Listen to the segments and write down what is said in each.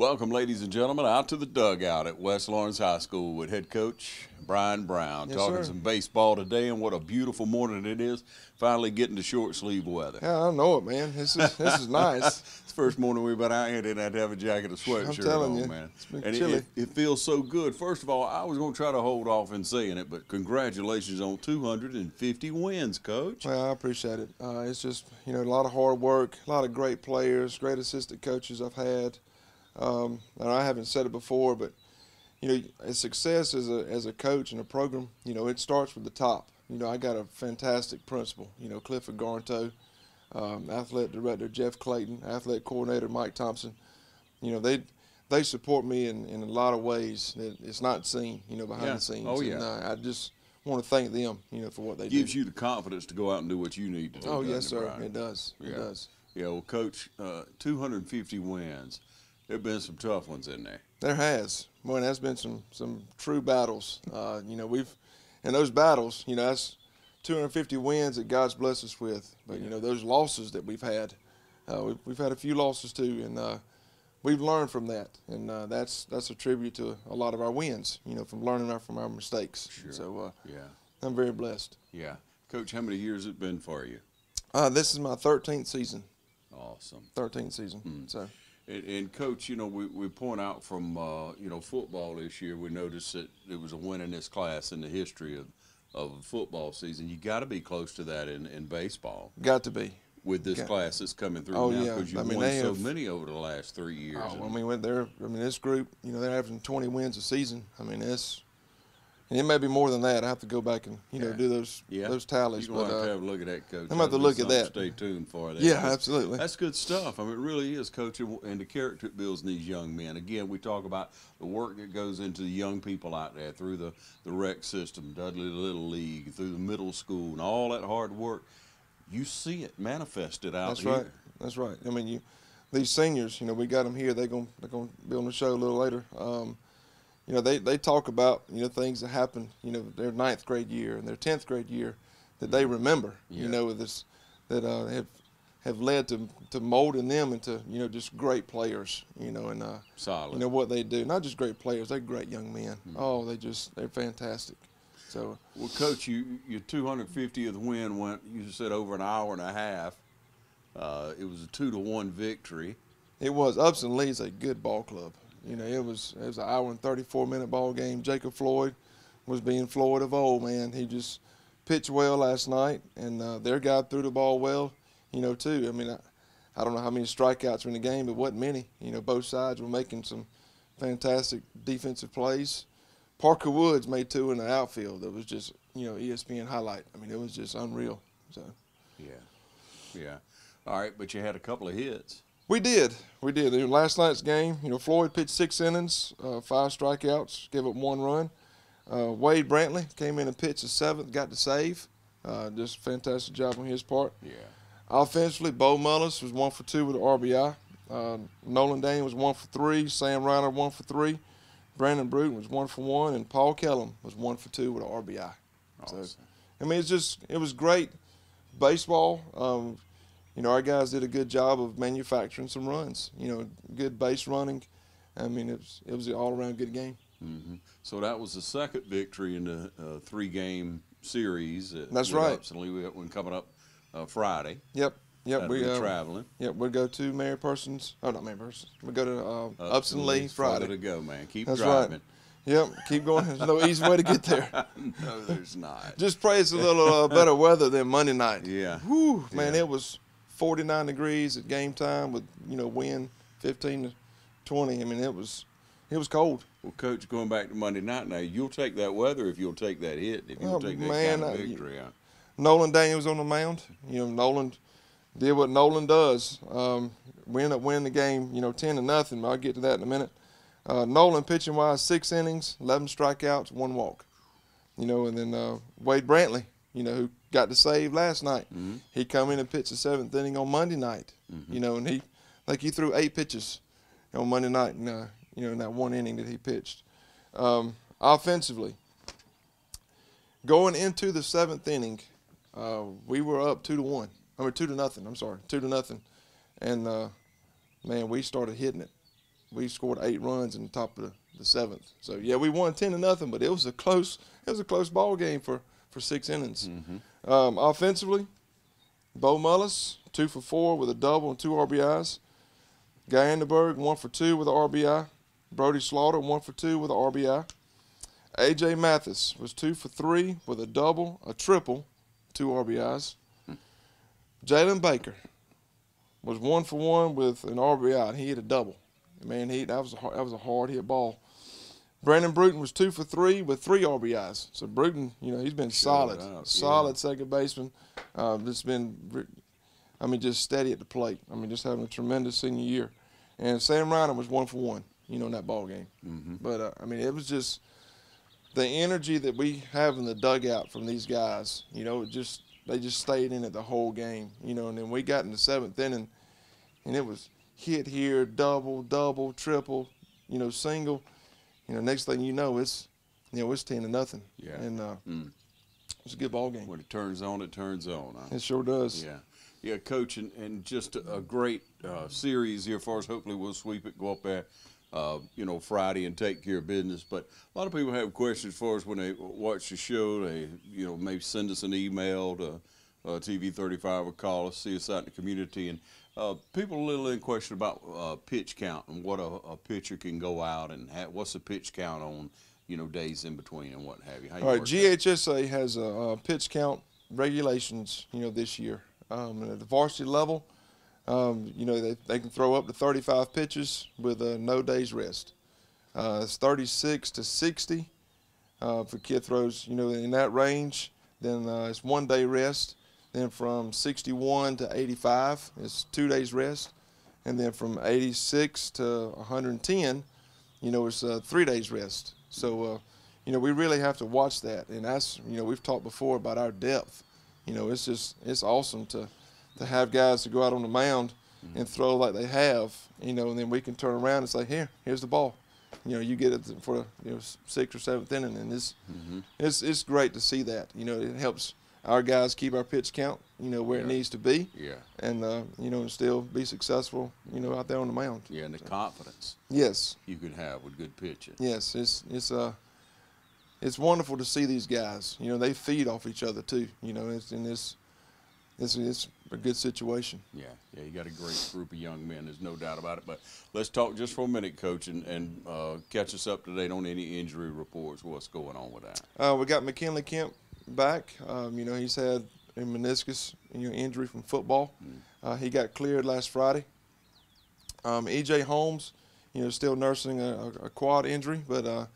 Welcome, ladies and gentlemen, out to the dugout at West Lawrence High School with head coach Brian Brown. Yes, talking sir. some baseball today, and what a beautiful morning it is. Finally getting to short sleeve weather. Yeah, I know it, man. This is nice. It's the first morning we've been out here, didn't have to have a jacket or sweatshirt I'm telling on, you, man. it's been And chilly. it feels so good. First of all, I was going to try to hold off in saying it, but congratulations on 250 wins, Coach. Well, I appreciate it. It's just, a lot of hard work, a lot of great players, great assistant coaches I've had. And I haven't said it before, but, success as a coach in a program, it starts with the top. I got a fantastic principal, Clifford Garnto, athletic director Jeff Clayton, athletic coordinator Mike Thompson. They support me in a lot of ways that it's not seen, behind the scenes. Oh, yeah. And I just want to thank them, for what they do. Gives you the confidence to go out and do what you need to do. Oh, yes, sir. Brian? It does. Yeah. It does. Yeah, well, Coach, 250 wins. There have been some tough ones in there. There has. Boy, there's been some true battles. We've in those battles, that's 250 wins that God's blessed us with. But those losses that we've had a few losses too, and we've learned from that, and that's a tribute to a lot of our wins. From learning from our mistakes. Sure. So yeah, I'm very blessed. yeah. Coach, how many years has it been for you? This is my 13th season. Awesome. 13th season. So. And Coach, we point out from football this year. We noticed that there was a winningest class in the history of a football season. You got to be close to that in baseball. Got to be. With this class that's coming through now, because you've won so many over the last 3 years. This group, they're averaging 20 wins a season. And it may be more than that. I have to go back and do those tallies. You're going to have a look at that, Coach. I'm going to have to look at that. Stay tuned for that. Yeah, absolutely. That's good stuff. It really is, Coach, and the character it builds in these young men. Again, we talk about the work that goes into the young people out there through the rec system, Dudley Little League, through the middle school, and all that hard work. You see it manifested out here. That's right. These seniors, we got them here. They're going to be on the show a little later. They talk about, things that happened, their 9th grade year and their 10th grade year that they remember, that have led to molding them into, just great players, and solid. What they do. Not just great players, they're great young men. Mm-hmm. Oh, they're fantastic. So, well, Coach, your 250th win went, you said, over an hour and a half. It was a 2-1 victory. It was. Upson Lee's a good ball club. It was an hour and 34-minute ball game. Jacob Floyd was being Floyd of old, man. He just pitched well last night, and their guy threw the ball well, too. I don't know how many strikeouts were in the game, but wasn't many. Both sides were making some fantastic defensive plays. Parker Woods made 2 in the outfield. That was just, ESPN highlight. It was just unreal. So. Yeah. All right, but you had a couple of hits. We did. In last night's game, Floyd pitched 6 innings, 5 strikeouts, gave up 1 run. Wade Brantley came in and pitched the 7th, got the save. Just a fantastic job on his part. Yeah. Offensively, Bo Mullis was 1 for 2 with an RBI. Nolan Daniel was 1 for 3. Sam Reiner 1 for 3. Brandon Bruton was 1 for 1, and Paul Kellum was 1 for 2 with an RBI. Awesome. So, it was great baseball. Our guys did a good job of manufacturing some runs. Good base running. It was an all-around good game. Mm-hmm. So that was the second victory in the 3-game series. That's right. Absolutely, we got one coming up Friday. Yep. We're traveling. Yep, we'll go to Mary Parsons. Oh, not Mary Parsons. We'll go to Upson Lee Friday. To go, man. Keep That's driving. Right. Yep, keep going. There's no easy way to get there. No, there's not. Just pray it's a little better weather than Monday night. Yeah. Whew, man, It was 49 degrees at game time with, wind 15 to 20. It was cold. Well, Coach, going back to Monday night now, you'll take that weather if you'll take that hit, if you'll take that kind of victory. Nolan Daniel was on the mound. Nolan did what Nolan does. We ended up winning the game, 10-0. I'll get to that in a minute. Nolan pitching-wise, 6 innings, 11 strikeouts, 1 walk. And then Wade Brantley, who got the save last night. Mm-hmm. He come in and pitched the 7th inning on Monday night. Mm-hmm. And he threw 8 pitches on Monday night, in that 1 inning that he pitched. Offensively, going into the 7th inning, we were up 2-1. 2-0. I'm sorry, 2-0. And man, we started hitting it. we scored 8 runs in the top of the 7th. So yeah, we won 10-0, but it was a close ball game for 6 innings. Offensively, Bo Mullis 2 for 4 with a double and 2 RBIs. Guy DeBerg 1 for 2 with an RBI. Brody Slaughter 1 for 2 with an RBI. A.J. Mathis was 2 for 3 with a double, a triple, 2 RBIs. Jalen Baker was 1 for 1 with an RBI, and he hit a double. Man, that was a hard hit ball. Brandon Bruton was 2 for 3 with 3 RBIs. So Bruton, he's been solid second baseman. Just been, just steady at the plate. Just having a tremendous senior year. And Sam Reiner was 1 for 1, in that ball game. But it was just the energy that we have in the dugout from these guys. They just stayed in it the whole game. And then we got in the 7th inning, and it was hit here, double, triple, single. Next thing you know, it's 10-0. Yeah. And it's a good ball game. When it turns on, it turns on. Huh? It sure does. Yeah. Yeah, Coach, and just a great series here for us. Hopefully we'll sweep it, go up there, Friday and take care of business. But a lot of people have questions for us when they watch the show. They, maybe send us an email to TV35 or call us, see us out in the community. And people are a little in question about pitch count and what a pitcher can go out and what's the pitch count on, days in between and what have you. All right, GHSA has a pitch count regulations, this year. At the varsity level, they can throw up to 35 pitches with no days rest. It's 36 to 60. If a kid throws, in that range, then it's 1 day rest. Then from 61 to 85, it's 2 days rest. And then from 86 to 110, it's 3 days rest. So, we really have to watch that. And that's, we've talked before about our depth. It's awesome to have guys to go out on the mound and throw like they have, and then we can turn around and say, here's the ball. You get it for 6th or 7th inning, and it's great to see that. It helps our guys keep our pitch count, where it needs to be. Yeah. And and still be successful, out there on the mound. Yeah, and the confidence. Yes. You can have with good pitching. Yes, it's wonderful to see these guys. They feed off each other too. It's a good situation. Yeah, you got a great group of young men. There's no doubt about it. But let's talk just for a minute, Coach, and catch us up to date on any injury reports. What's going on with that? We got McKinley Kemp back. He's had a meniscus injury from football. He got cleared last Friday. E.J. Holmes, still nursing a quad injury, but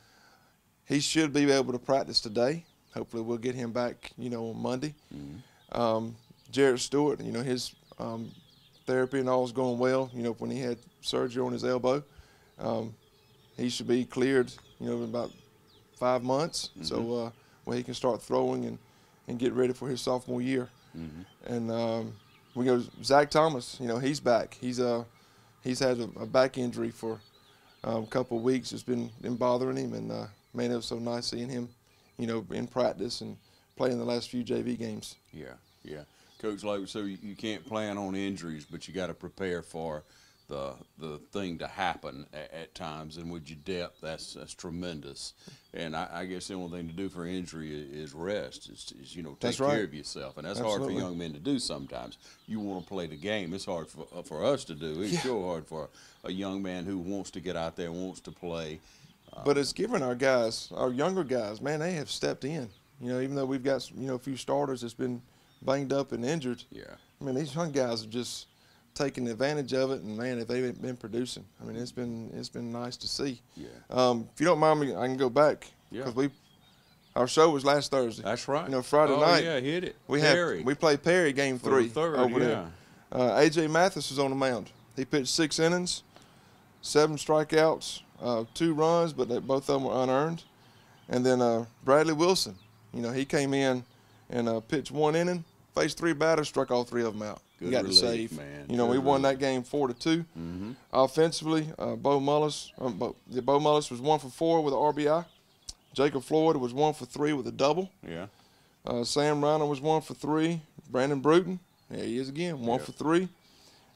he should be able to practice today. Hopefully we'll get him back, on Monday. Jared Stewart, his therapy and all is going well. When he had surgery on his elbow, he should be cleared, in about 5 months. So where he can start throwing and get ready for his sophomore year. And we go Zach Thomas, he's back. He's had a back injury for a couple of weeks. It's been bothering him, and man, it was so nice seeing him, in practice and playing the last few JV games. Yeah. Coach, so you can't plan on injuries, but you got to prepare for the thing to happen at times. And with your depth, that's tremendous. And I guess the only thing to do for injury is rest. Is take care of yourself, and that's hard for young men to do sometimes. You want to play the game. It's hard for us to do. It's sure hard for a young man who wants to get out there and wants to play. But it's given our guys, our younger guys, man, they have stepped in. Even though we've got a few starters that's been banged up and injured. Yeah. These young guys have just taken advantage of it, and man, if they've been producing, it's been nice to see. Yeah. If you don't mind me, I can go back because our show was last Thursday. That's right. Friday night. Yeah, hit it. We played Perry game 3 over there. A.J. Mathis was on the mound. He pitched 6 innings, 7 strikeouts, 2 runs, but both of them were unearned. And then Bradley Wilson, he came in and pitched 1 inning. Faced 3 batters, struck all 3 of them out. Good got relief, the save. Man. We won that game 4-2. Offensively, Bo Mullis was 1 for 4 with an RBI. Jacob Floyd was 1 for 3 with a double. Yeah. Sam Reiner was 1 for 3. Brandon Bruton, there he is again, 1 for 3.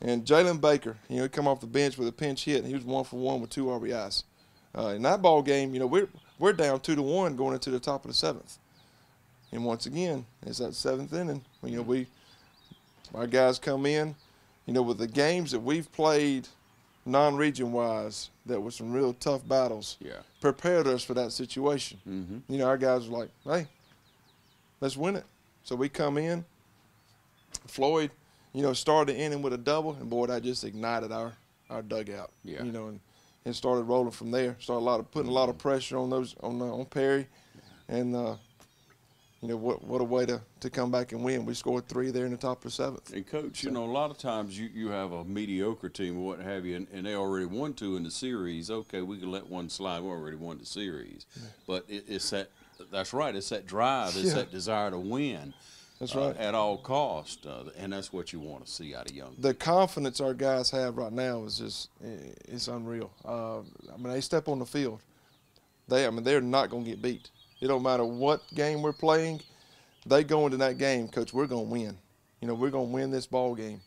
And Jalen Baker, he come off the bench with a pinch hit, and he was 1 for 1 with 2 RBIs. In that ball game, we're down 2-1 going into the top of the 7th. And once again, it's that 7th inning. Our guys come in, with the games that we've played non-region wise, that were some real tough battles. Yeah. Prepared us for that situation. Mm-hmm. Our guys were like, hey, let's win it. So we come in. Floyd, started the inning with a double, and boy, that just ignited our dugout. Yeah. And started rolling from there. Started putting a lot of pressure on Perry, and what a way to come back and win. We scored 3 there in the top of the 7th. And Coach, a lot of times you have a mediocre team or what have you, and they already won 2 in the series. Okay, we can let one slide. We already won the series, but it's that's right. It's that drive. It's that desire to win. That's right. At all cost, and that's what you want to see out of young people. The confidence our guys have right now is just it's unreal. They step on the field. They're not going to get beat. It don't matter what game we're playing. They go into that game, Coach, we're going to win. We're going to win this ball game.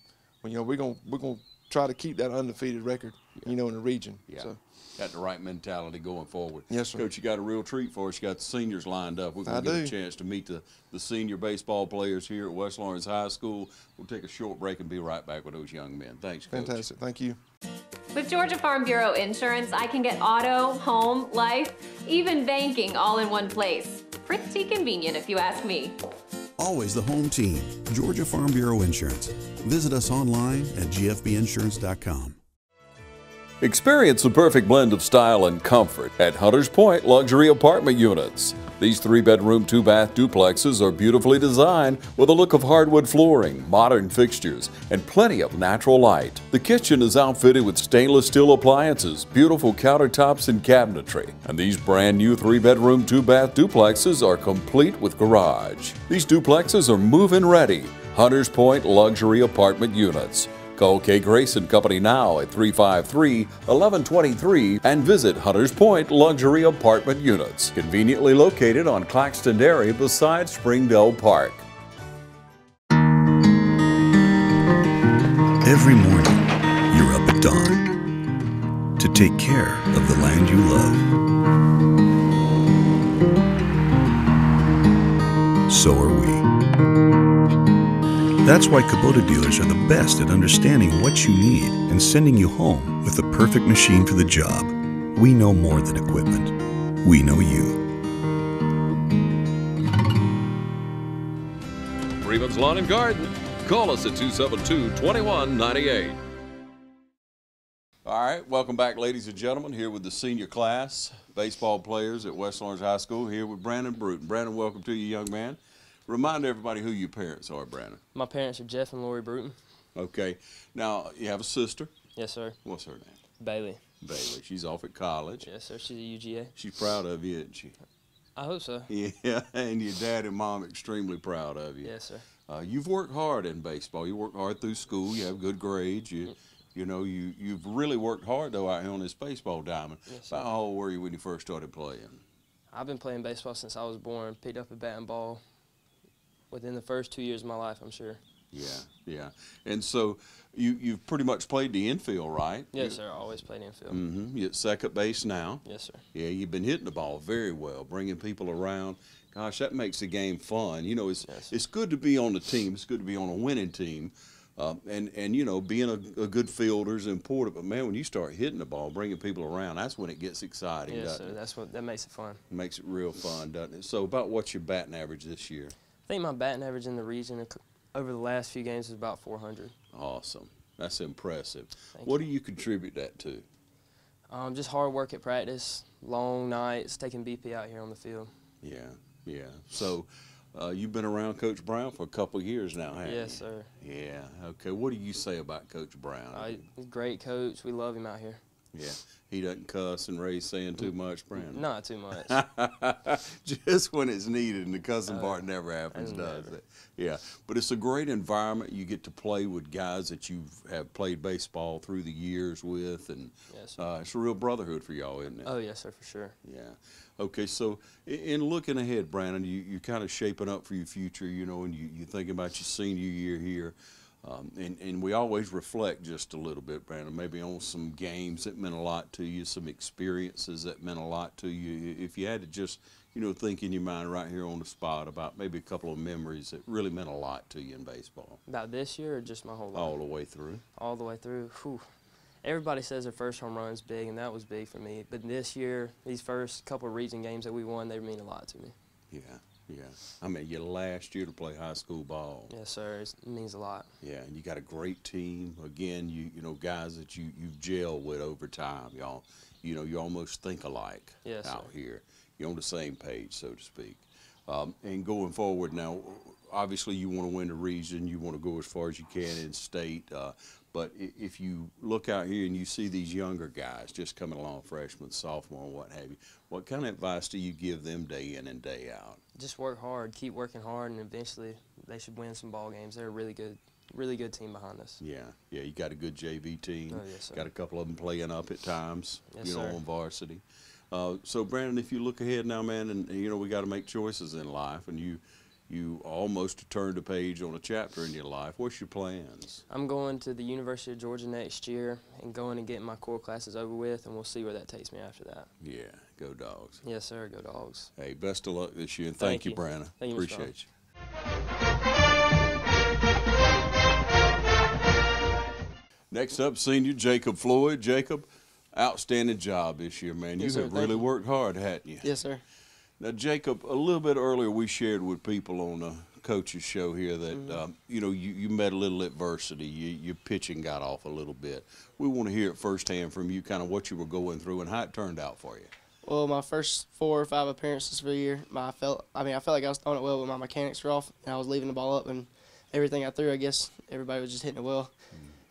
We're going to try to keep that undefeated record, in the region. Yeah. So. Got the right mentality going forward. Yes, sir. Coach, you got a real treat for us. You got the seniors lined up. We're going to get a chance to meet the senior baseball players here at West Lawrence High School. We'll take a short break and be right back with those young men. Thanks, Coach. Fantastic. Thank you. With Georgia Farm Bureau Insurance, I can get auto, home, life, even banking all in one place. Pretty convenient if you ask me. Always the home team, Georgia Farm Bureau Insurance. Visit us online at gfbinsurance.com. Experience the perfect blend of style and comfort at Hunters Point Luxury Apartment Units. These 3-bedroom, 2-bath duplexes are beautifully designed with a look of hardwood flooring, modern fixtures, and plenty of natural light. The kitchen is outfitted with stainless steel appliances, beautiful countertops and cabinetry. And these brand new 3-bedroom, 2-bath duplexes are complete with garage. These duplexes are move-in ready. Hunters Point Luxury Apartment Units. Call Kay Grayson Company now at 353-1123 and visit Hunters Point Luxury Apartment Units, conveniently located on Claxton Dairy beside Springdale Park. Every morning, you're up at dawn to take care of the land you love. So are we. That's why Kubota dealers are the best at understanding what you need and sending you home with the perfect machine for the job. We know more than equipment. We know you. Freeman's Lawn and Garden. Call us at 272-2198. All right, welcome back, ladies and gentlemen, here with the senior class, baseball players at West Lawrence High School, here with Brandon Bruton. Brandon, welcome to you, young man. Remind everybody who your parents are, Brandon. My parents are Jeff and Lori Bruton. Okay. Now, you have a sister? Yes, sir. What's her name? Bailey. Bailey. She's off at college. Yes, sir. She's a UGA. She's proud of you, isn't she? I hope so. Yeah, and your dad and mom are extremely proud of you. Yes, sir. You've worked hard in baseball. You worked hard through school. You have good grades. You've really worked hard, though, out here on this baseball diamond. Yes, sir. About how old were you when you first started playing? I've been playing baseball since I was born. Picked up a bat and ball within the first 2 years of my life, I'm sure. Yeah. And so you've pretty much played the infield, right? Yes, sir. I always played infield. Mm-hmm. You're at second base now. Yes, sir. Yeah, you've been hitting the ball very well, bringing people around. Gosh, that makes the game fun. It's good to be on the team. It's good to be on a winning team. And being a good fielder is important. But, man, when you start hitting the ball, bringing people around, that's when it gets exciting, Yes, doesn't sir. it? That makes it fun. It makes it real fun, doesn't it? So about what's your batting average this year? I think my batting average in the region over the last few games is about 400. Awesome. That's impressive. Thank What you. do you contribute that to? Just hard work at practice, long nights, taking BP out here on the field. Yeah. So you've been around Coach Brown for a couple of years now, haven't you? Yes, sir. Yeah. Okay. What do you say about Coach Brown? He's a great coach. We love him out here. Yeah. He doesn't cuss and raise saying too much, Brandon. Not too much. Just when it's needed, and the cussing part never happens, does never. it? Yeah. But it's a great environment. You get to play with guys that you have played baseball through the years with, and Yes, sir. it's a real brotherhood for y'all, isn't it? Oh, yes, sir, for sure. Yeah. Okay, so in looking ahead, Brandon, you're kind of shaping up for your future, and you're thinking about your senior year here. And we always reflect just a little bit, Brandon, maybe on some games that meant a lot to you, some experiences that meant a lot to you. If you had to just, think in your mind right here on the spot about maybe a couple of memories that really meant a lot to you in baseball. About this year or just my whole life? All the way through. All the way through. Whew. Everybody says their first home run's big, and that was big for me. But this year, these first couple of region games that we won, they mean a lot to me. Yeah. Yeah, I mean, your last year to play high school ball. Yes, sir. It means a lot. Yeah, and you got a great team. Again, you know guys that you've gelled with over time. Y'all, you almost think alike out here. You're on the same page, so to speak. And going forward now, obviously you want to win the region. You want to go as far as you can in state. But if you look out here and you see these younger guys just coming along, freshmen, sophomore, what have you, what kind of advice do you give them day in and day out? Just work hard, keep working hard, and eventually they should win some ball games. They're a really good team behind us. Yeah, you got a good JV team. Oh, yes, sir. Got a couple of them playing up at times, Yes, sir. on varsity. So, Brandon, if you look ahead now, man, and we got to make choices in life, and you almost turned a page on a chapter in your life. What's your plans? I'm going to the University of Georgia next year and going and getting my core classes over with, and we'll see where that takes me after that. Yeah, go Dogs. Yes, sir, go Dogs. Hey, best of luck this year, and thank you, Brandon. Thank you, Mr. Appreciate you. Next up, senior Jacob Floyd. Jacob, outstanding job this year, man. Yes, You sir, have thank really you. worked hard, hadn't you? Yes, sir. Now, Jacob, a little bit earlier we shared with people on the coach's show here that, you met a little adversity. Your pitching got off a little bit. We want to hear it firsthand from you, kind of what you were going through and how it turned out for you. Well, my first 4 or 5 appearances for the year, I felt like I was throwing it well, but my mechanics were off, and I was leaving the ball up, and everything I threw, I guess everybody was just hitting it well.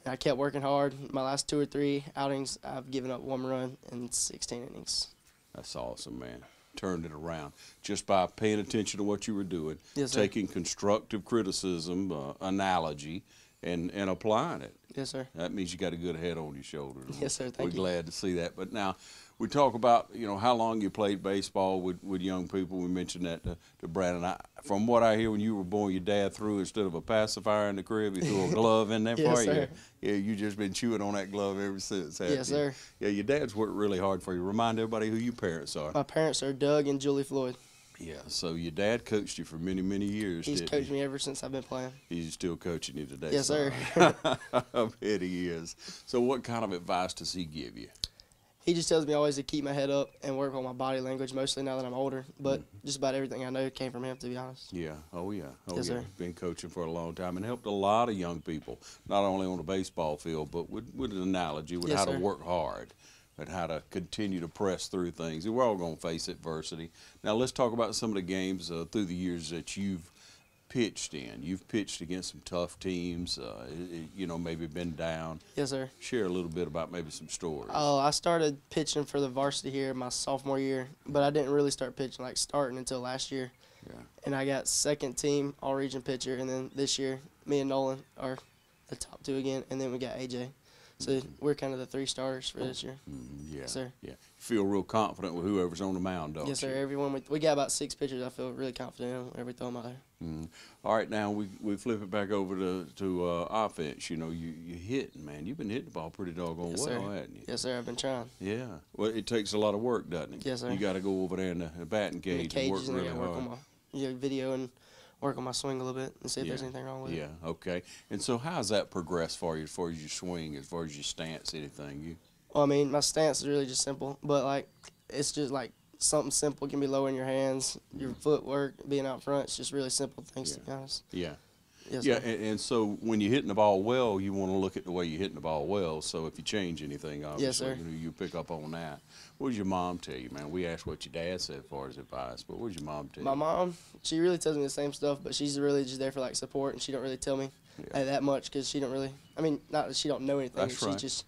And I kept working hard. My last 2 or 3 outings, I've given up 1 run in 16 innings. That's awesome, man. Turned it around just by paying attention to what you were doing, Yes, sir. taking constructive criticism, analogy, and applying it. Yes, sir. That means you got a good head on your shoulders. Yes, sir. We're Thank you. glad to see that. But now we talk about, how long you played baseball with young people. We mentioned that to Brandon. From what I hear, when you were born, your dad threw, instead of a pacifier in the crib, he threw a glove in there Yes, for you. sir. Yeah, you just been chewing on that glove ever since, haven't Yes, you? sir. Yeah, your dad's worked really hard for you. Remind everybody who your parents are. My parents are Doug and Julie Floyd. Yeah, so your dad coached you for many, many years, He's didn't coached he? me ever since I've been playing. He's still coaching you today. Yes, sir. I bet he is. So what kind of advice does he give you? He just tells me always to keep my head up and work on my body language, mostly now that I'm older. But just about everything I know came from him, to be honest. Yeah. Oh, yeah. Oh, Yes, yeah. sir. Been coaching for a long time and helped a lot of young people, not only on the baseball field, but with an analogy, with Yes, how sir. to work hard and how to continue to press through things. We're all going to face adversity. Now, let's talk about some of the games through the years that you've pitched in. You've pitched against some tough teams, maybe been down. Yes, sir. Share a little bit about maybe some stories. I started pitching for the varsity here my sophomore year, but I didn't really start pitching starting until last year. Yeah. And I got second team all-region pitcher, and then this year me and Nolan are the top 2 again, and then we got AJ. So we're kind of the 3 starters for this year. Yeah. Yes, sir. Yeah. You feel real confident with whoever's on the mound, don't Yes, you? sir. Everyone we got about 6 pitchers I feel really confident in whenever we throw them out there. All right, now we flip it back over to offense. You hitting, man. You've been hitting the ball pretty doggone Yes, well, sir. haven't you? Yes, sir. I've been trying. Yeah. Well, it takes a lot of work, doesn't it? Yes, sir. You got to go over there in the batting In the cage and work cages, and really I gotta work hard. on my video and work on my swing a little bit and see if there's Yeah. anything wrong with it. Yeah. Okay. And so, how's that progressed for you as far as your swing, as far as your stance, anything? Well, I mean, my stance is really just simple, but it's just something simple can be lowering your hands, your footwork, being out front. It's just really simple things, to be honest. Yeah. Yes, Yeah, sir. and so when you're hitting the ball well, you want to look at the way you're hitting the ball well. So if you change anything, obviously, sir. You pick up on that. What does your mom tell you, man? We asked what your dad said as far as advice, but what does your mom tell My you? mom, she really tells me the same stuff, but she's really just there for support, and she don't really tell me that much because she don't really. I mean, not that she don't know anything. That's but right.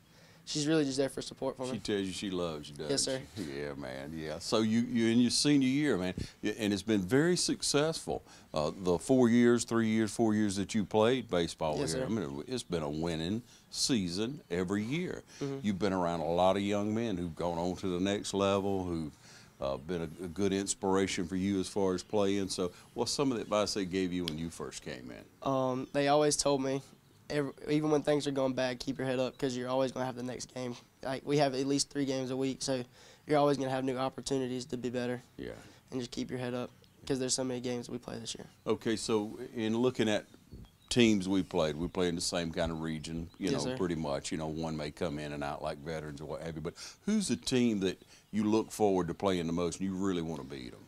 She's really just there for support for She me. tells you she loves you, doesn't Yes, sir. she? Yeah, man. Yeah. So you're in your senior year, man, and it's been very successful. The 4 years, 3 years, 4 years that you played baseball Yes, here, sir. I mean, it's been a winning season every year. Mm-hmm. You've been around a lot of young men who've gone on to the next level, who've been a good inspiration for you as far as playing. So what's some of the advice they gave you when you first came in? They always told me, even when things are going bad, keep your head up because you're always going to have the next game. Like, we have at least 3 games a week, so you're always going to have new opportunities to be better. Yeah. And just keep your head up because there's so many games we play this year. Okay, so in looking at teams we play in the same kind of region, Yes, sir. pretty much. One may come in and out like veterans or what have you, but who's the team that you look forward to playing the most and you really want to beat them?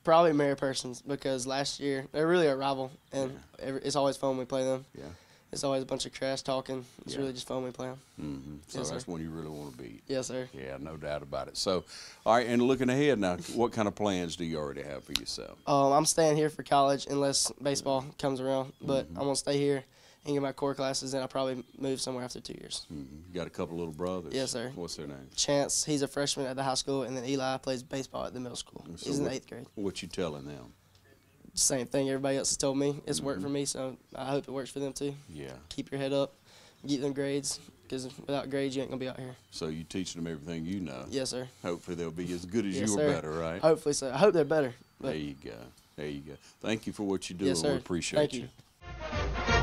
Probably Mary Persons because last year they're really a rival, and it's always fun when we play them. Yeah. It's always a bunch of trash talking. It's Yeah. really just fun when we play them. Mm-hmm. So Yes, that's sir. one you really want to beat. Yes, sir. Yeah, no doubt about it. So, all right, and looking ahead now, what kind of plans do you already have for yourself? I'm staying here for college unless baseball comes around, but Mm-hmm. I'm going to stay here and get my core classes, and I'll probably move somewhere after 2 years. You got a couple little brothers? Yes, sir. What's their name? Chance, he's a freshman at the high school, and then Eli plays baseball at the middle school. So He's in the what- 8th grade. What you telling them? Same thing everybody else has told me. It's worked for me, so I hope it works for them too. Yeah. Keep your head up, get them grades, because without grades, you ain't going to be out here. So you teaching them everything you know. Yes, sir. Hopefully they'll be as good as Yes, you or sir. better, right? Hopefully so. I hope they're better. But There you go. There you go. Thank you for what you do. Yes, We sir. appreciate Thank you. you.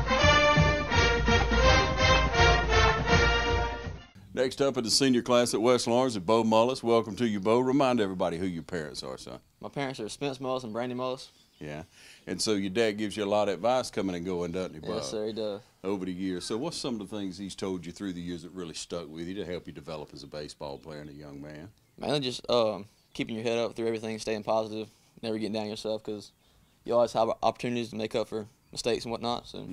Next up in the senior class at West Lawrence is Bo Mullis. Welcome to you, Bo. Remind everybody who your parents are, son. My parents are Spence Mullis and Brandon Mullis. Yeah. And so your dad gives you a lot of advice coming and going, doesn't he, Bo? Yes, sir, he does. Over the years. So what's some of the things he's told you through the years that really stuck with you to help you develop as a baseball player and a young man? Mainly just keeping your head up through everything, staying positive, never getting down on yourself because you always have opportunities to make up for mistakes and whatnot. So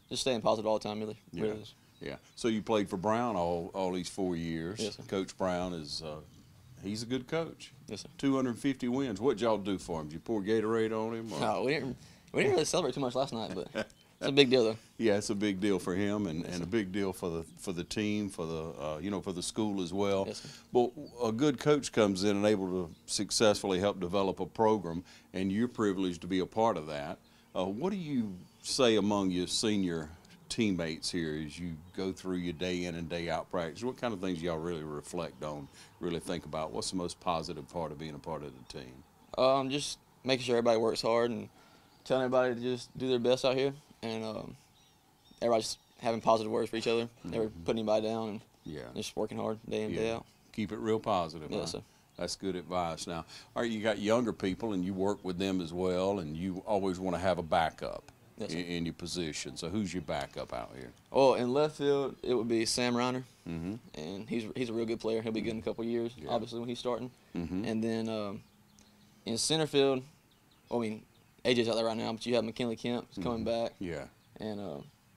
just staying positive all the time really is. Yeah. So you played for Brown all these 4 years. Yes, sir. Coach Brown is he's a good coach. Yes, sir. 250 wins. What'd y'all do for him? Did you pour Gatorade on him? Or? No, we didn't really celebrate too much last night, but it's a big deal though. Yeah, it's a big deal for him and a big deal for the team, for the for the school as well. Yes, sir. Well, a good coach comes in and able to successfully help develop a program, and you're privileged to be a part of that. What do you say among your senior teammates here as you go through your day in and day out practice? What kind of things y'all really reflect on, really think about? What's the most positive part of being a part of the team? Just making sure everybody works hard and telling everybody to just do their best out here, and everybody just having positive words for each other, never putting anybody down, and Yeah. just working hard day in, day out. Keep it real positive. Yes, huh? sir. That's good advice. Now, all right, you got younger people, and you work with them as well, and you always want to have a backup Yes, sir. in your position. So who's your backup out here? Well, in left field, it would be Sam Reiner, and he's a real good player. He'll be good in a couple of years, obviously, when he's starting. And then in center field, AJ's out there right now, but you have McKinley Kemp coming back. Yeah. And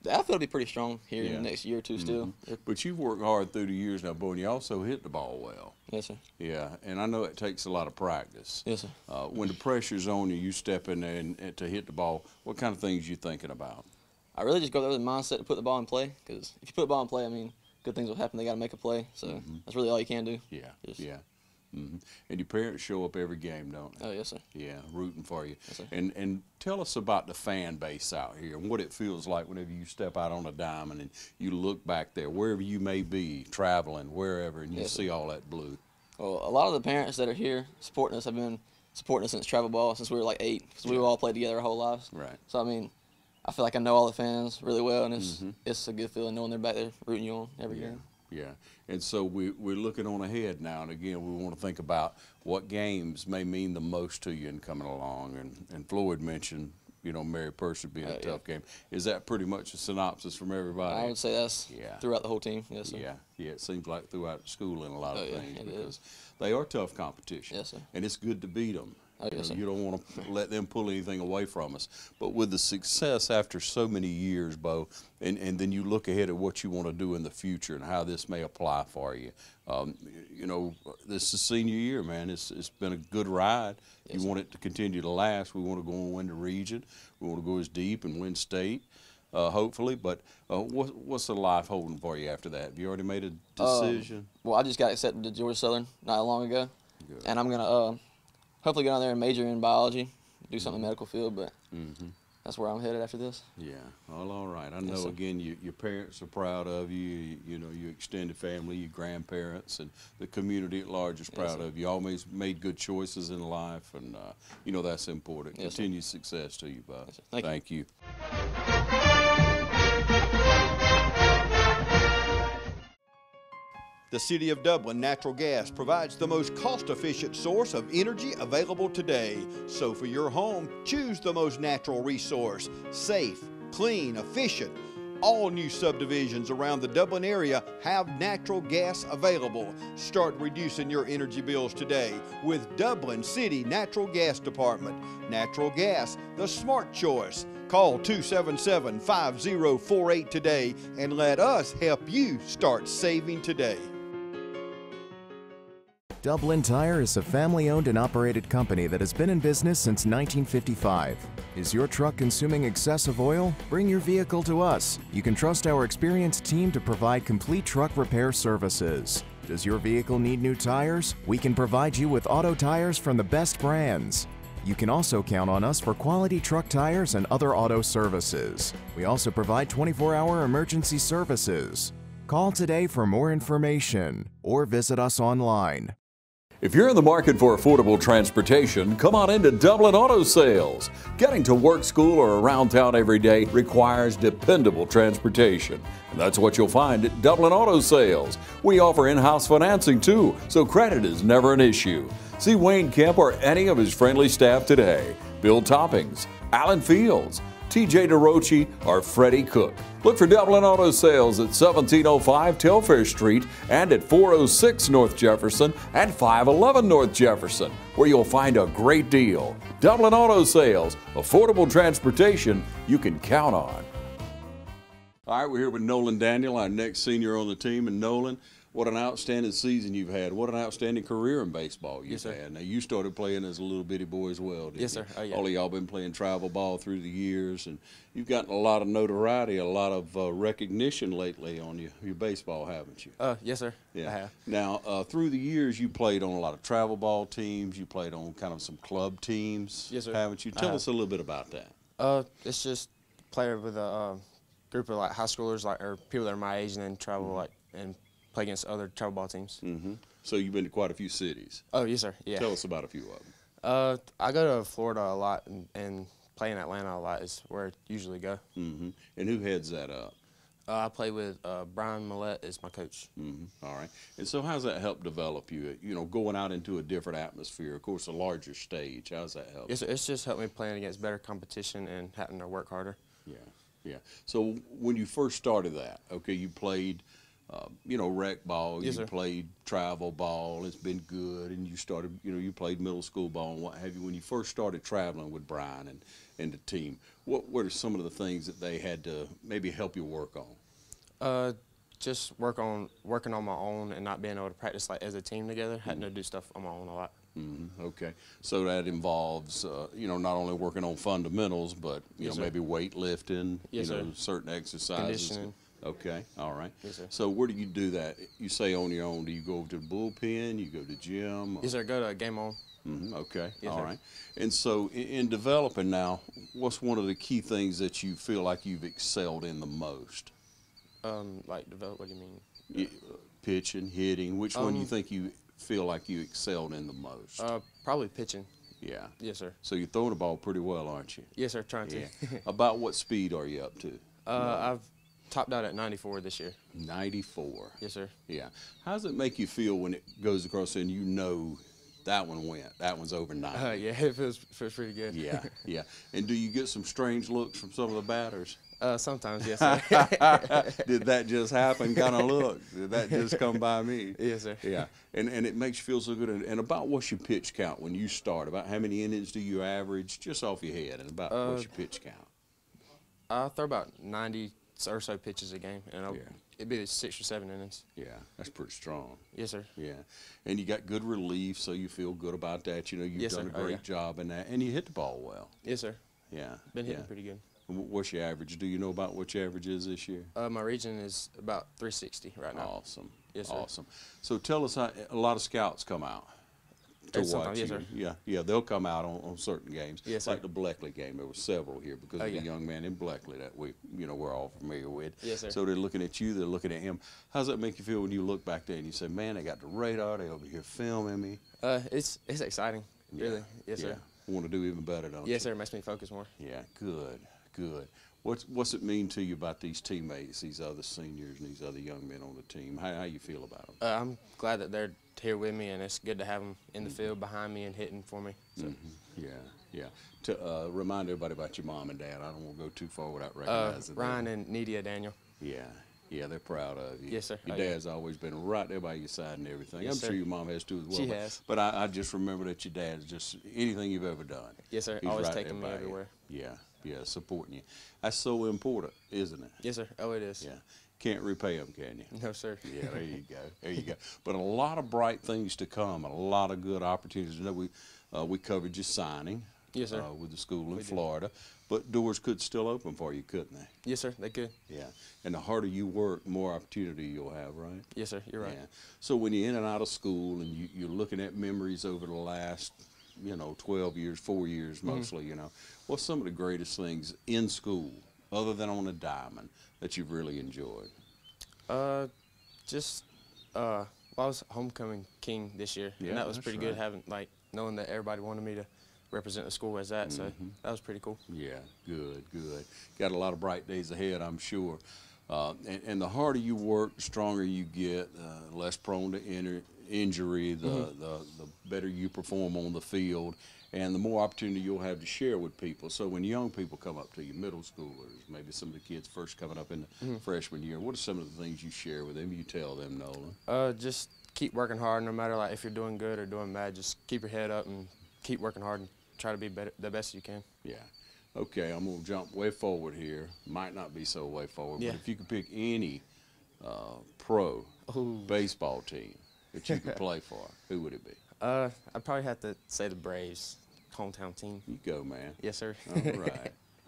the outfield will be pretty strong here in Yeah. the next year or two still. But you've worked hard through the years now, Bo, and you also hit the ball well. Yes, sir. Yeah, and I know it takes a lot of practice. Yes, sir. When the pressure's on you, you step in there and to hit the ball. What kind of things you thinking about? I really just go there with the mindset to put the ball in play, because if you put the ball in play, good things will happen. They got to make a play, so that's really all you can do. Yeah, Just- yeah. And your parents show up every game, don't they? Oh, yes, sir. Yeah, rooting for you. Yes, sir. And tell us about the fan base out here and what it feels like whenever you step out on a diamond and you look back there, wherever you may be, traveling, wherever, and you Yes, sir. see all that blue. Well, a lot of the parents that are here supporting us have been supporting us since travel ball, since we were like 8, because we all played together our whole lives. Right. So, I feel like I know all the fans really well, and it's a good feeling knowing they're back there rooting you on every game. Yeah, and so we're looking on ahead now, and again, we want to think about what games may mean the most to you in coming along. And Floyd mentioned, Mary Person being a tough game. Is that pretty much a synopsis from everybody? I would say that's Yeah. throughout the whole team. Yes, sir. Yeah, it seems like throughout school in a lot of Oh, yeah, things it because is. they are tough competition. Yes, sir. And it's good to beat them. Oh, yes, sir. You don't want to let them pull anything away from us. But with the success after so many years, Bo, and then you look ahead at what you want to do in the future and how this may apply for you. This is senior year, man. It's been a good ride. Yes, You sir. want it to continue to last. We want to go and win the region. We want to go as deep and win state. Hopefully, but what's the life holding for you after that? Have you already made a decision? Well, I just got accepted to Georgia Southern not long ago, and I'm gonna hopefully go down there and major in biology, do something in the medical field. But that's where I'm headed after this. Yeah, well, all right. I know, Yes, sir. again, your parents are proud of you, your extended family, your grandparents, and the community at large is proud sir. of you. You always made good choices in life, and, that's important. Yes, sir. Continued success to you, Bob. Yes, sir. Thank you. Thank you. The City of Dublin Natural Gas provides the most cost-efficient source of energy available today. So for your home, choose the most natural resource. Safe, clean, efficient. All new subdivisions around the Dublin area have natural gas available. Start reducing your energy bills today with Dublin City Natural Gas Department. Natural gas, the smart choice. Call 277-5048 today and let us help you start saving today. Dublin Tire is a family-owned and operated company that has been in business since 1955. Is your truck consuming excessive oil? Bring your vehicle to us. You can trust our experienced team to provide complete truck repair services. Does your vehicle need new tires? We can provide you with auto tires from the best brands. You can also count on us for quality truck tires and other auto services. We also provide 24-hour emergency services. Call today for more information or visit us online. If you're in the market for affordable transportation, come on into Dublin Auto Sales. Getting to work, school, or around town every day requires dependable transportation. And that's what you'll find at Dublin Auto Sales. We offer in-house financing too, so credit is never an issue. See Wayne Kemp or any of his friendly staff today. Bill Toppings, Alan Fields, TJ DeRochi, or Freddie Cook. Look for Dublin Auto Sales at 1705 Telfair Street and at 406 North Jefferson and 511 North Jefferson, where you'll find a great deal. Dublin Auto Sales, affordable transportation you can count on. All right, we're here with Nolan Daniel, our next senior on the team. And Nolan, what an outstanding season you've had. What an outstanding career in baseball you've had. Now, you started playing as a little bitty boy as well, didn't you? Yes, sir. Oh, yeah. All of y'all been playing travel ball through the years, and you've gotten a lot of notoriety, a lot of recognition lately on your baseball, haven't you? Yes, sir. Yeah. I have. Now, through the years, you played on a lot of travel ball teams. You played on kind of some club teams, yes, sir. Haven't you? Tell us a little bit about that. It's just playing with a group of like high schoolers, or people that are my age, and then travel and play against other travel ball teams. Mm-hmm. So you've been to quite a few cities. Oh, yes, sir. Yeah. Tell us about a few of them. I go to Florida a lot, and play in Atlanta a lot is where I usually go. Mm-hmm. And who heads that up? I play with Brian Millette is my coach. Mm-hmm. All right. And so how's that help develop you? You know, going out into a different atmosphere, of course, a larger stage. How's that help? Yes, sir. It's just helped me playing against better competition and having to work harder. Yeah, yeah. So when you first started that, okay, you played rec ball, yes, you sir. played travel ball, it's been good, and you started, you played middle school ball and what have you. When you first started traveling with Brian and the team, what were some of the things that they had to maybe help you work on? Just working on my own and not being able to practice like as a team together, having to do stuff on my own a lot. Mm-hmm. Okay, so that involves, not only working on fundamentals, but yes, sir. maybe weightlifting, yes, sir. Certain exercises. Conditioning. Okay, all right. Yes, sir. So where do you do that? You say on your own. Do you go to the bullpen? You go to the gym? Yes, sir. Go to Game On. Mm-hmm. Okay, yes, all sir. right. And so in developing now, what's one of the key things that you feel like you've excelled in the most? Like develop. What do you mean? Pitching, hitting. Which one do you think you feel like you excelled in the most? Probably pitching. Yeah. Yes, sir. So you're throwing the ball pretty well, aren't you? Yes, sir. Trying to. Yeah. About what speed are you up to? I've topped out at 94 this year. 94. Yes, sir. Yeah. How does it make you feel when it goes across and that one went? That one's over 90. Yeah, it feels pretty good. Yeah, yeah. And do you get some strange looks from some of the batters? Sometimes, yes, sir. Did that just happen kind of look? Did that just come by me? Yes, sir. Yeah. And it makes you feel so good. And about what's your pitch count when you start? About how many innings do you average just off your head? And about what's your pitch count? I throw about 90 or so pitches a game, and it'd be 6 or 7 innings. Yeah, that's pretty strong. Yes, sir. Yeah, and you got good relief, so you feel good about that. You've yes, done sir. a great job in that, and you hit the ball well. Yes, sir. Yeah, been hitting pretty good. What's your average? Do you know about what your average is this year? My region is about 360 right now. Awesome. Yes, sir. Awesome. So tell us how a lot of scouts come out to watch you. Yes, sir. Yeah, they'll come out on certain games. Yes, like sir. the Bleckley game. There were several here because of the young man in Bleckley that we're all familiar with. Yes, sir. So they're looking at you, they're looking at him. How does that make you feel when you look back there and you say, man, they got the radar, they over here filming me? It's exciting, really. Yes, sir. I want to do even better, don't you? Yes, sir. It makes me focus more. Yeah, good, good. What's it mean to you about these teammates, these other seniors and these other young men on the team? How you feel about them? I'm glad that they're here with me, and it's good to have them in the field behind me and hitting for me. So. Yeah. To remind everybody about your mom and dad. I don't want to go too far without recognizing Ryan them. and Nidia Daniel. Yeah, they're proud of you. Yes, sir. Your dad's always been right there by your side and everything. Yes, I'm sir. sure your mom has too as well. She has. But I just remember that your dad's just anything you've ever done. Yes, sir. He's Always right taking me there by you. everywhere. Yeah, supporting you. That's so important, isn't it? Yes, sir. Oh, it is. Yeah. Can't repay them, can you? No, sir. Yeah, there you go. But a lot of bright things to come, a lot of good opportunities. You know, we covered your signing. Yes, sir. With the school in We did. Florida. But doors could still open for you, couldn't they? Yes, sir. They could. Yeah. And the harder you work, more opportunity you'll have, right? Yes, sir. You're right. Yeah. So when you're in and out of school and you're looking at memories over the last, 12 years, 4 years mostly, what's some of the greatest things in school, other than on a diamond, that you've really enjoyed? I was homecoming king this year, Yeah, and that was that's pretty right. good, knowing that everybody wanted me to represent the school as that, so that was pretty cool. Yeah, good. Got a lot of bright days ahead, I'm sure. And the harder you work, the stronger you get, less prone to injury, the better you perform on the field, and the more opportunity you'll have to share with people. So when young people come up to you, middle schoolers, maybe some of the kids first coming up in the freshman year, what are some of the things you share with them, you tell them, Nolan? Just keep working hard, no matter if you're doing good or doing bad. Just keep your head up and keep working hard and try to be the best you can. Yeah. Okay, I'm going to jump way forward here. Might not be so way forward, Yeah. but if you could pick any pro baseball team that you could play for, who would it be? I'd probably have to say the Braves, hometown team. You go, man. Yes, sir.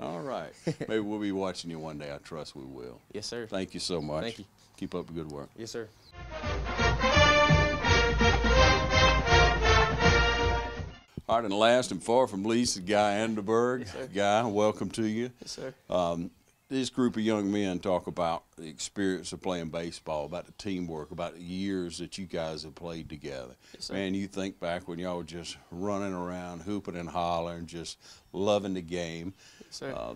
All right. Maybe we'll be watching you one day. I trust we will. Yes, sir. Thank you so much. Thank you. Keep up the good work. Yes, sir. All right, and last and far from least is Guy DeBerg. Yes, sir. Guy, welcome to you. Yes, sir. This group of young men talk about the experience of playing baseball, about the teamwork, about the years that you guys have played together. Yes, sir. Man, you think back when y'all were just running around, hooping and hollering, just loving the game. Yes, sir.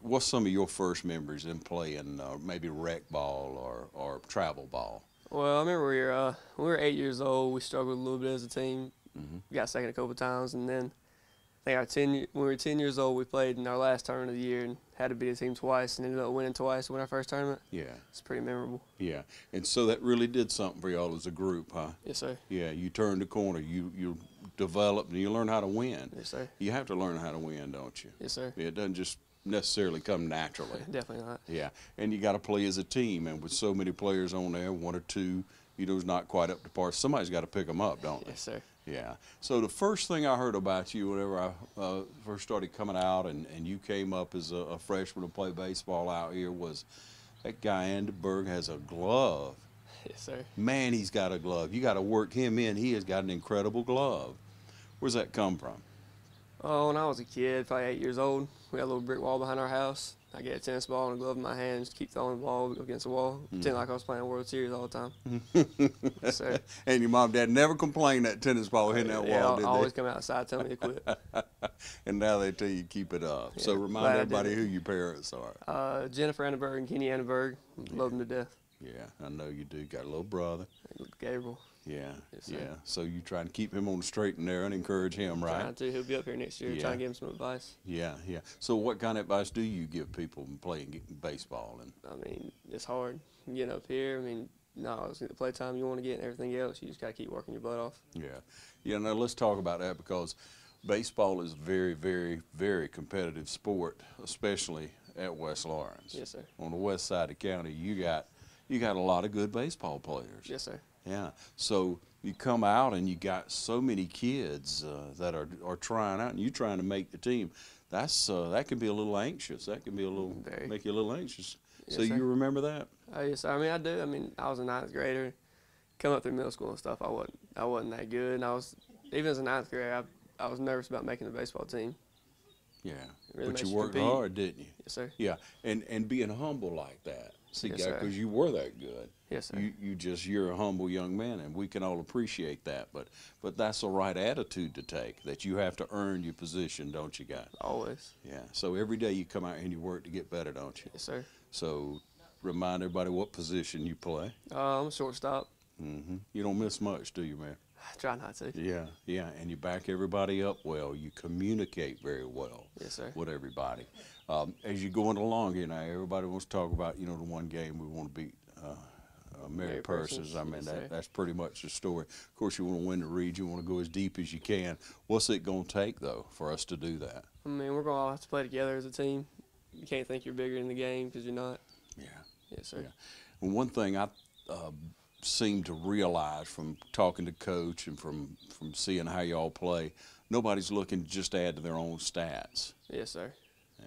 What's some of your first memories in playing maybe rec ball or travel ball? Well, I remember when we were 8 years old, we struggled a little bit as a team. We got second a couple times, and then I think when we were 10 years old, we played in our last tournament of the year and had to beat a team twice and ended up winning twice to win our first tournament. Yeah. It's pretty memorable. Yeah. And so that really did something for y'all as a group, huh? Yes, sir. Yeah, you turned the corner. You developed and you learned how to win. Yes, sir. You have to learn how to win, don't you? Yes, sir. It doesn't just necessarily come naturally. Definitely not. Yeah, and you got to play as a team, and with so many players on there, one or two, is not quite up to par. Somebody's got to pick them up, don't they? Yes, sir. Yeah. So the first thing I heard about you whenever I first started coming out and you came up as a freshman to play baseball out here was that Guy DeBerg has a glove. Yes, sir. Man, he's got a glove. You got to work him in. He has got an incredible glove. Where's that come from? Oh, when I was a kid, probably 8 years old, we had a little brick wall behind our house. I get a tennis ball and a glove in my hand, just keep throwing the ball against the wall, pretend like I was playing World Series all the time. Yes, sir. And your mom and dad never complained that tennis ball hitting that Yeah, wall, did I they? always come outside telling me to quit. And now they tell you keep it up. So Yeah, remind glad I did everybody it. who your parents are. Jennifer DeBerg and Kenny DeBerg, love them to death. Yeah, I know you do. Got a little brother. Gabriel. Yeah, Yes, sir. yeah. So you trying to keep him on the straight and narrow and encourage him, right? Trying to. He'll be up here next year. Yeah. Trying to give him some advice. Yeah, yeah. So what kind of advice do you give people playing baseball? And I mean, it's hard getting up here. I mean, no, it's the playtime you want to get and everything else. You just got to keep working your butt off. yeah. Now let's talk about that because baseball is a very, very, very competitive sport, especially at West Lawrence. Yes, sir. On the west side of the county, you got a lot of good baseball players. Yes, sir. Yeah. So you come out and you got so many kids that are trying out, and you trying to make the team. That's that can be a little anxious. That can be make you a little anxious. Yes, so sir. you remember that? Yes, sir. I mean, I do. I mean, I was a ninth grader. Coming up through middle school and stuff, I wasn't that good. And even as a ninth grader, I was nervous about making the baseball team. Yeah. Really But makes you you worked compete. hard, didn't you? Yes, sir. Yeah. And being humble like that. See, Yes, sir. because you were that good. Yes, sir. You're a humble young man, and we can all appreciate that. But that's the right attitude to take, that you have to earn your position, don't you, guys? Always. Yeah. So every day you come out and you work to get better, don't you? Yes, sir. So remind everybody what position you play. I'm a shortstop. You don't miss much, do you, man? I try not to. Yeah, and you back everybody up well. You communicate very well. Yes, sir. With everybody. As you're going along, everybody wants to talk about, the one game we want to beat Mary Persons. I mean, that's pretty much the story. Of course, you want to win the region. You want to go as deep as you can. What's it going to take, though, for us to do that? I mean, we're going to all have to play together as a team. You can't think you're bigger in the game because you're not. Yeah. Yes, sir. Yeah. And one thing I seem to realize from talking to Coach and from seeing how y'all play, nobody's looking to just add to their own stats. Yes, sir. Yeah.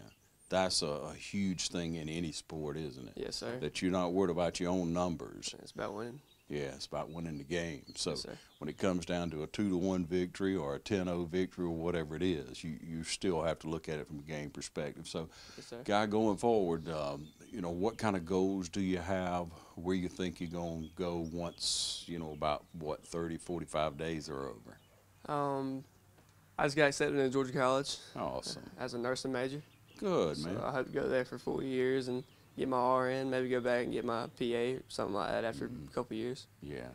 That's a huge thing in any sport, isn't it? Yes, sir. That you're not worried about your own numbers. It's about winning. Yeah, it's about winning the game. So yes, sir. When it comes down to a 2-1 victory or a 10-0 victory or whatever it is, you still have to look at it from a game perspective. So, yes, sir. Guy, going forward, what kind of goals do you have? Where you think you're going to go once, about, 30, 45 days are over? I just got accepted into Georgia College. Awesome. As a nursing major. Good, so man. I hope to go there for 4 years and get my RN, maybe go back and get my PA, something like that after a couple years. Yeah.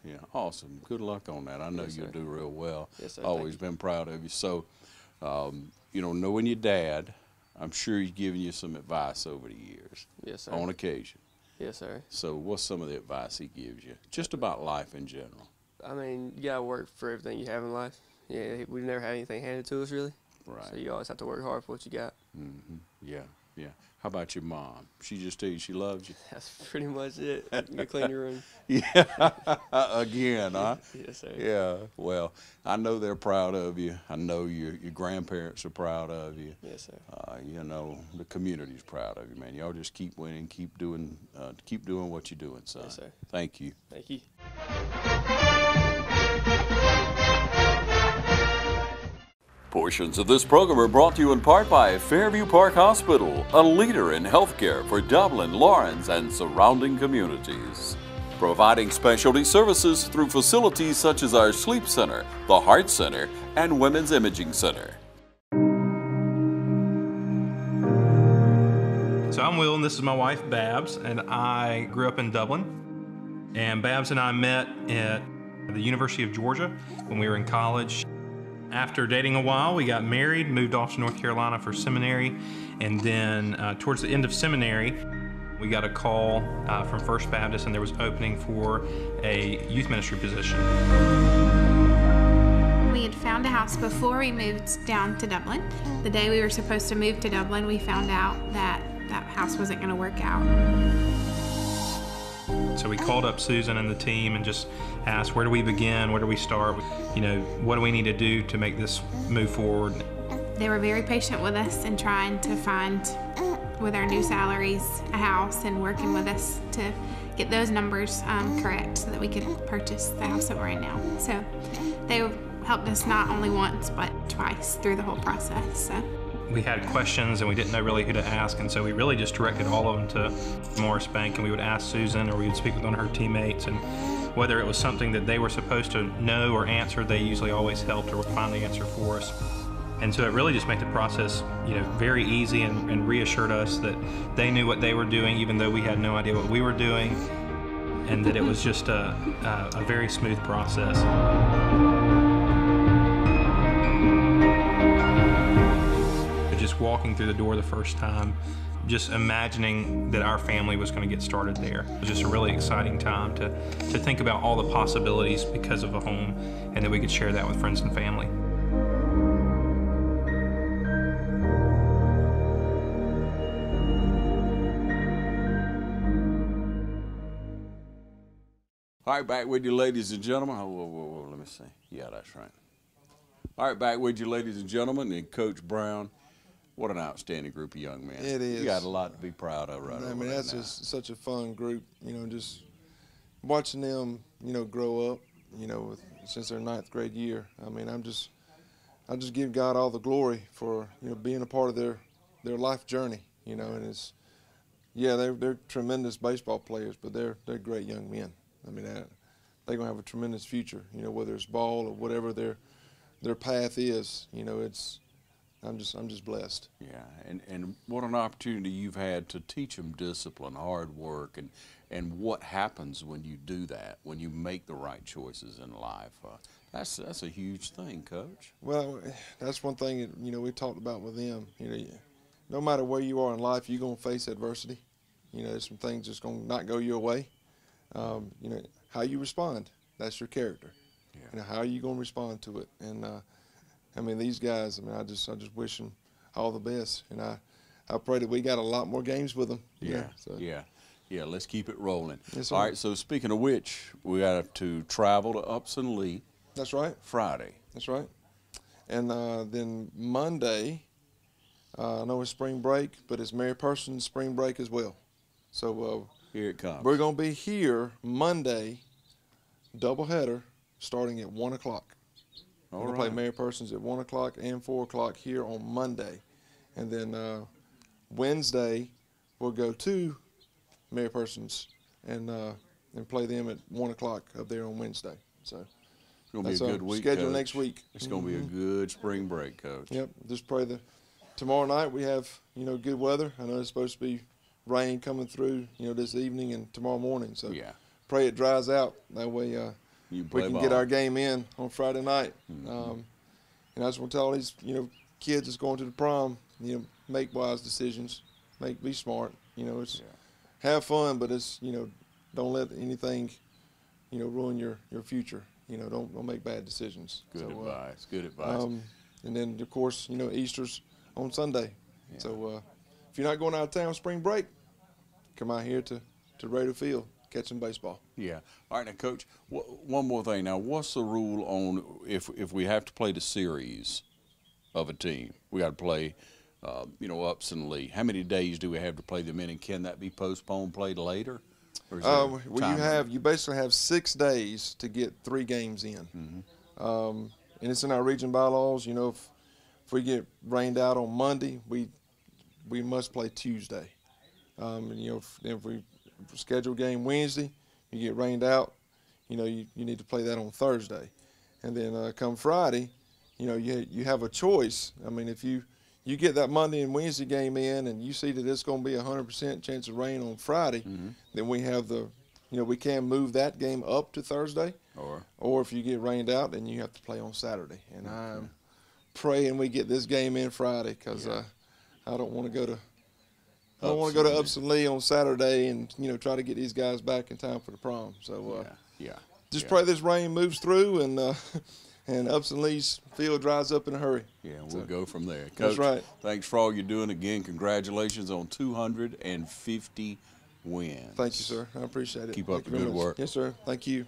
Yeah, awesome. Good luck on that. I know yes, you'll sir. do real well. Yes, sir. Always been proud of you. So, knowing your dad, I'm sure he's given you some advice over the years. Yes, sir. On occasion. Yes, sir. So what's some of the advice he gives you? Just about life in general. I mean, you got to work for everything you have in life. Yeah, we've never had anything handed to us, really. Right. So you always have to work hard for what you got. Yeah, yeah. How about your mom? She just tell you she loves you? That's pretty much it. Go clean your room. Yeah. Again, huh? Yes, sir. Yeah. Well, I know they're proud of you. I know your grandparents are proud of you. Yes, sir. The community's proud of you, man. Y'all just keep winning, keep doing what you're doing, son. Yes, sir. Thank you. Thank you. Portions of this program are brought to you in part by Fairview Park Hospital, a leader in healthcare for Dublin, Lawrence, and surrounding communities. Providing specialty services through facilities such as our Sleep Center, the Heart Center, and Women's Imaging Center. So I'm Will, and this is my wife, Babs, and I grew up in Dublin. And Babs and I met at the University of Georgia when we were in college. After dating a while, we got married, moved off to North Carolina for seminary, and then towards the end of seminary, we got a call from First Baptist, and there was opening for a youth ministry position. We had found a house before we moved down to Dublin. The day we were supposed to move to Dublin, we found out that that house wasn't going to work out. So we called up Susan and the team and just asked, where do we begin? Where do we start? What do we need to do to make this move forward? They were very patient with us and trying to find, with our new salaries, a house and working with us to get those numbers correct so that we could purchase the house that we're in now. So they helped us not only once, but twice through the whole process. So. We had questions and we didn't know really who to ask, and so we really just directed all of them to Morris Bank, and we would ask Susan or we would speak with one of her teammates, and whether it was something that they were supposed to know or answer, they usually always helped or would find the answer for us. And so it really just made the process, very easy and reassured us that they knew what they were doing even though we had no idea what we were doing, and that it was just a very smooth process. Just walking through the door the first time, just imagining that our family was going to get started there. It was just a really exciting time to think about all the possibilities because of a home, and that we could share that with friends and family. All right, back with you, ladies and gentlemen. Whoa, let me see. Yeah, that's right. All right, back with you, ladies and gentlemen, and Coach Brown. What an outstanding group of young men. It is. You got a lot to be proud of right over that's now. just such a fun group, just watching them, grow up, since their 9th grade year. I mean, I just give God all the glory for, being a part of their life journey, and it's Yeah, they're tremendous baseball players, but they're great young men. I mean, they're gonna have a tremendous future. You know, whether it's ball or whatever their path is. You know, I'm just blessed. Yeah, and what an opportunity you've had to teach them discipline, hard work, and what happens when you do that, when you make the right choices in life. That's a huge thing, Coach. Well, that's one thing that, you know, we talked about with them. You know, no matter where you are in life, you're gonna face adversity. You know, there's some things that's gonna not go your way. You know, how you respond, that's your character. Yeah. You know, how are you gonna respond to it? And I mean, these guys, I mean, I just wish them all the best. And I pray that we got a lot more games with them. Yeah, so. Yeah, let's keep it rolling. Yes, sir. All right, so speaking of which, we got to travel to Upson Lee. That's right. Friday. That's right. And then Monday, I know it's spring break, but it's Mary Person's spring break as well. So here it comes. We're going to be here Monday, doubleheader, starting at 1 o'clock. We're going to play Mary Persons at 1 o'clock and 4 o'clock here on Monday. And then Wednesday, we'll go to Mary Persons and play them at 1 o'clock up there on Wednesday. So it's going to be a good week, schedule Coach. Next week. It's going to be a good spring break, Coach. Yep. Just pray that tomorrow night we have, you know, good weather. I know it's supposed to be rain coming through, you know, this evening and tomorrow morning. So yeah, pray it dries out. That way we can get our game in on Friday night. And I just want to tell all these, you know, kids that's going to the prom, you know, make wise decisions, be smart. You know, it's have fun, but it's, you know, don't let anything, you know, ruin your future. You know, don't make bad decisions. Good advice. Good advice. And then of course, you know, Easter's on Sunday. Yeah. So if you're not going out of town spring break, come out here to Radio Field, catch some baseball. Yeah. All right, now, Coach, one more thing. Now, what's the rule on if we have to play the series of a team? We got to play, you know, Upson Lee. How many days do we have to play them in, and can that be postponed, played later? Well, you basically have 6 days to get 3 games in. And it's in our region bylaws. You know, if we get rained out on Monday, we must play Tuesday. And, you know, if we schedule a game Wednesday, you get rained out, you know, you need to play that on Thursday. And then come Friday, you know, you have a choice. I mean, if you get that Monday and Wednesday game in and you see that it's going to be 100% chance of rain on Friday, then we have we can move that game up to Thursday. Or if you get rained out, then you have to play on Saturday. And I'm praying we get this game in Friday because I don't want to go to Upson Lee on Saturday and, you know, try to get these guys back in time for the prom. So just pray this rain moves through and Upson Lee's field dries up in a hurry. Yeah, we'll go from there. Coach, that's right. Thanks for all you're doing. Again, congratulations on 250 wins. Thank you, sir. I appreciate it. Keep up the good work. Yes, sir. Thank you.